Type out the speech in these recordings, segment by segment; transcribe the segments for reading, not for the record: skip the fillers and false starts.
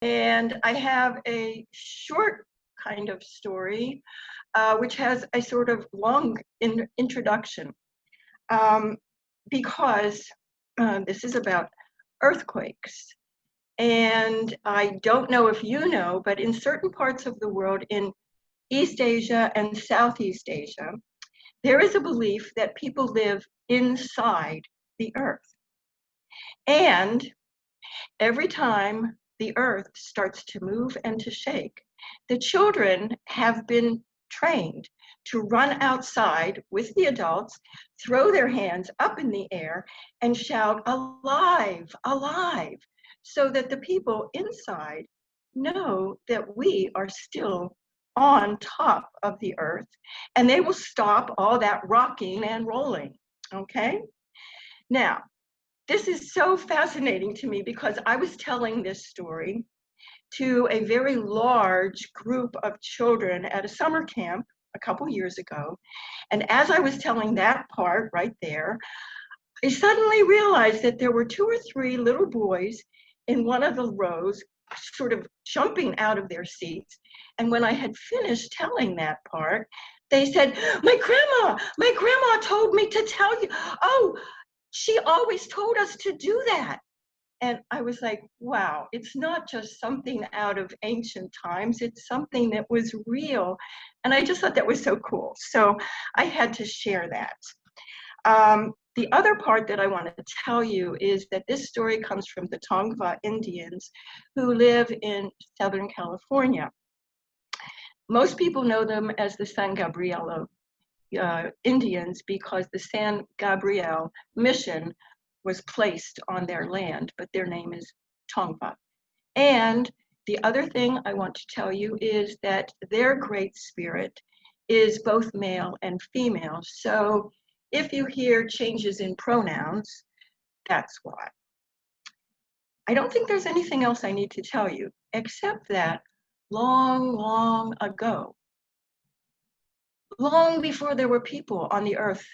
And I have a short kind of story, which has a sort of long introduction, um, because this is about earthquakes. And I don't know if you know, but in certain parts of the world, in East Asia and Southeast Asia, there is a belief that people live inside the earth. And every time the earth starts to move and to shake, the children have been trained to run outside with the adults, throw their hands up in the air, and shout, "Alive, alive," so that the people inside know that we are still on top of the earth, and they will stop all that rocking and rolling. Okay? Now, this is so fascinating to me because I was telling this story to a very large group of children at a summer camp a couple years ago. And as I was telling that part right there, I suddenly realized that there were 2 or 3 little boys in one of the rows, sort of jumping out of their seats. And when I had finished telling that part, they said, my grandma told me to tell you. Oh, she always told us to do that. And I was like, wow, it's not just something out of ancient times, it's something that was real. And I just thought that was so cool. So I had to share that. The other part that I want to tell you is that this story comes from the Tongva Indians who live in Southern California. Most people know them as the San Gabriel Indians because the San Gabriel mission was placed on their land, but their name is Tongva. And the other thing I want to tell you is that their great spirit is both male and female. So if you hear changes in pronouns, that's why. I don't think there's anything else I need to tell you, except that long, long ago, long before there were people on the earth,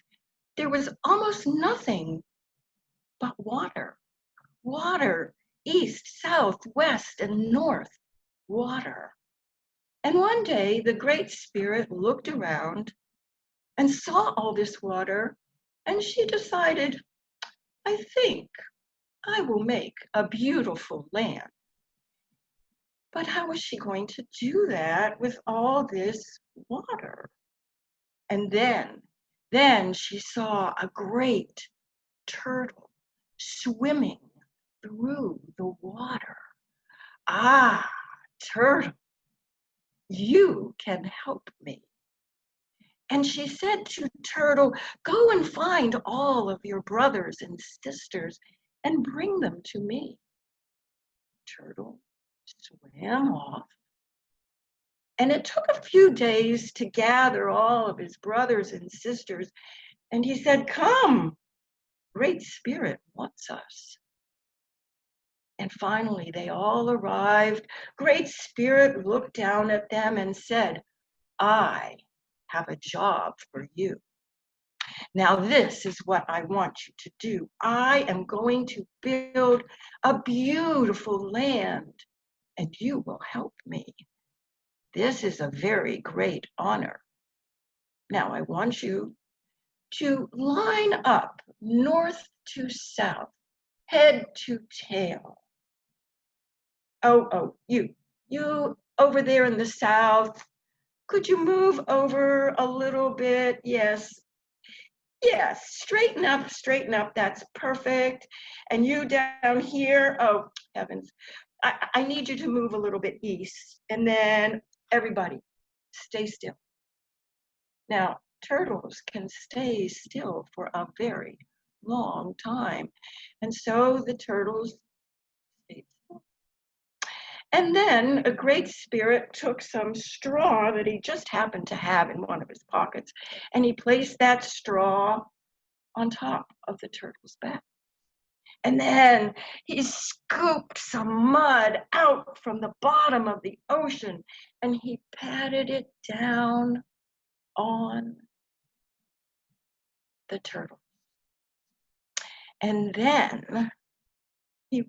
there was almost nothing but water. Water, east, south, west, and north, water. And one day the Great Spirit looked around and saw all this water, and she decided, I think I will make a beautiful land. But how was she going to do that with all this water? And then she saw a great turtle swimming through the water. Ah, turtle, you can help me. And she said to Turtle, go and find all of your brothers and sisters and bring them to me. Turtle swam off. And it took a few days to gather all of his brothers and sisters. And he said, come, Great Spirit wants us. And finally, they all arrived. Great Spirit looked down at them and said, I have a job for you. Now, this is what I want you to do. I am going to build a beautiful land, and you will help me. This is a very great honor. Now, I want you to line up north to south, head to tail. Oh, you over there in the south, could you move over a little bit? Yes, straighten up, that's perfect. And you down here, oh, heavens, I need you to move a little bit east. And then everybody, stay still. Now, turtles can stay still for a very long time. And so the turtles stayed still. And then a Great Spirit took some straw that he just happened to have in one of his pockets, and he placed that straw on top of the turtle's back. And then he scooped some mud out from the bottom of the ocean, and he patted it down on the turtle. And then he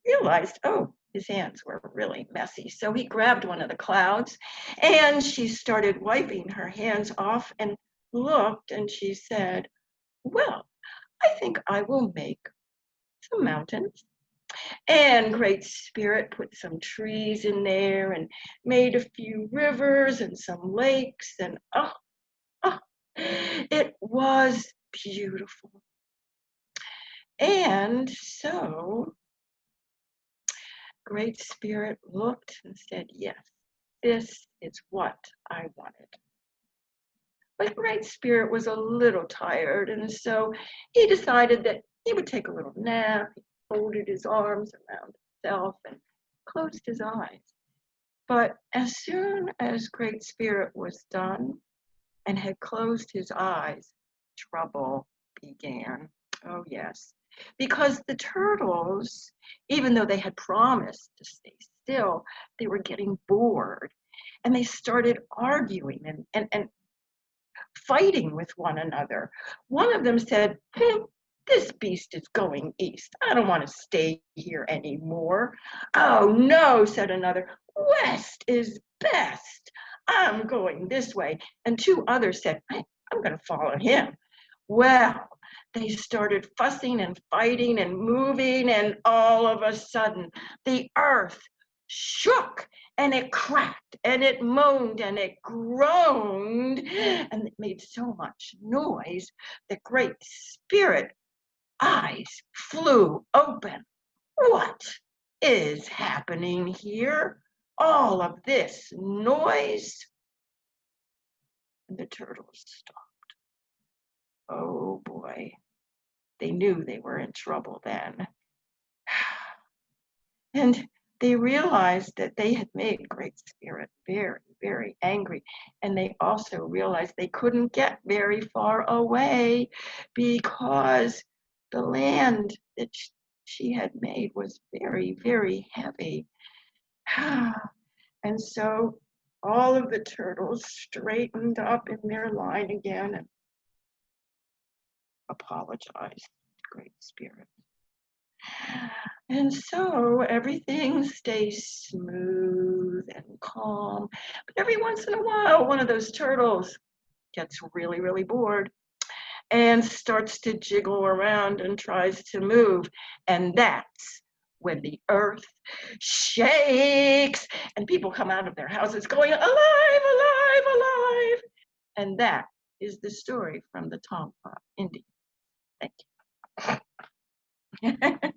realized, oh, his hands were really messy. So he grabbed one of the clouds and she started wiping her hands off and looked and she said, well, I think I will make some mountains. And Great Spirit put some trees in there and made a few rivers and some lakes. And oh, it was beautiful. And so Great Spirit looked and said, yes, this is what I wanted. But Great Spirit was a little tired, and so he decided that he would take a little nap. He folded his arms around himself and closed his eyes. But as soon as Great Spirit was done and had closed his eyes, trouble began. Oh, yes. Because the turtles, even though they had promised to stay still, they were getting bored. And they started arguing and fighting with one another. One of them said, this beast is going east. I don't want to stay here anymore. Oh, no, said another. West is best. I'm going this way. And two others said, I'm going to follow him. Well, they started fussing and fighting and moving, and all of a sudden, the earth shook and it cracked and it moaned and it groaned and it made so much noise that Great Spirit eyes flew open. What is happening here? All of this noise? And the turtles stopped. Oh boy, they knew they were in trouble then. And they realized that they had made Great Spirit very, very angry. And they also realized they couldn't get very far away because the land that she had made was very, very heavy. And so all of the turtles straightened up in their line again and apologized to Great Spirit. And so everything stays smooth and calm. But every once in a while, one of those turtles gets really, really bored and starts to jiggle around and tries to move. And that's when the earth shakes and people come out of their houses going, alive, alive, alive. And that is the story from the Tongva Indian. Thank you.